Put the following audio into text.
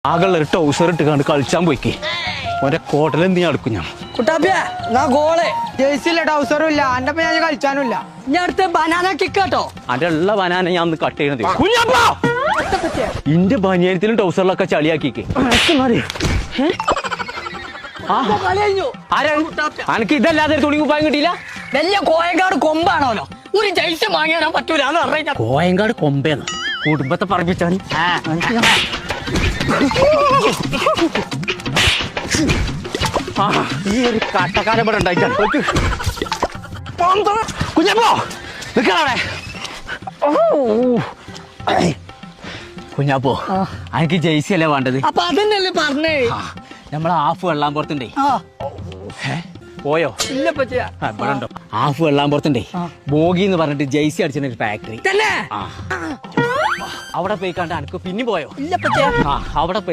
ആകെയുള്ള ഒരു ടൗസർ ഇട്ട് കണ്ട് കളിച്ചാൻ പോയിക്ക് ഓന്റെ കോട്ടൽ എന്ത് ഞാൻ എടുക്കും ഞാൻ കുട്ടാപ്പിയ ഗോള് ജേഴ്സിയില്ല ടൗസറും ഇല്ല എന്റെ ഞാൻ കളിച്ചാനും ഇല്ല ഞാൻ അടുത്ത് ബനാന കിക്ക് കേട്ടോ. അന്റെ ഉള്ള ബനാന ഞാൻ ഒന്ന് കട്ട് ചെയ്യണത് ഇന്റെ ബനിയനത്തിലും ടൗസറിലൊക്കെ ചളിയാക്കിക്ക് അനക്ക് ഇതല്ലാതെ തുണി കുപ്പായം കിട്ടിയില്ല. വലിയ കോയങ്കാട് കൊമ്പാണോലോ, ഒരു ജൈസ് വാങ്ങിയാൻ പറ്റൂല. കോയങ്കാട് കൊമ്പേന്ന് കുടുംബത്തെ പറപ്പിച്ചാൽ ഈ ഒരു കട്ടക്കാലം ഇവിടെ ഉണ്ടായിട്ടാണ് കുഞ്ഞപ്പോ നിക്കണേ. കുഞ്ഞാപ്പോ എനിക്ക് ജെയ്സി അല്ലേ വേണ്ടത്? അപ്പൊ അതന്നെയല്ലേ പറഞ്ഞേ. നമ്മളെ ഹാഫ് വെള്ളാമ്പുറത്തുണ്ടേ. പോയോ? ഇല്ല പറ്റിയ ഇവിടെ ഉണ്ടോ? ഹാഫ് വെള്ളാമ്പുറത്തുണ്ടേ ബോഗി എന്ന് പറഞ്ഞിട്ട് ജെയ്സി അടിച്ചിട്ട് ഒരു ഫാക്ടറി. അവിടെ പോയി കണ്ട എനിക്ക് പിന്നെ പോയോ? ഇല്ല പറ്റിയ അവിടെ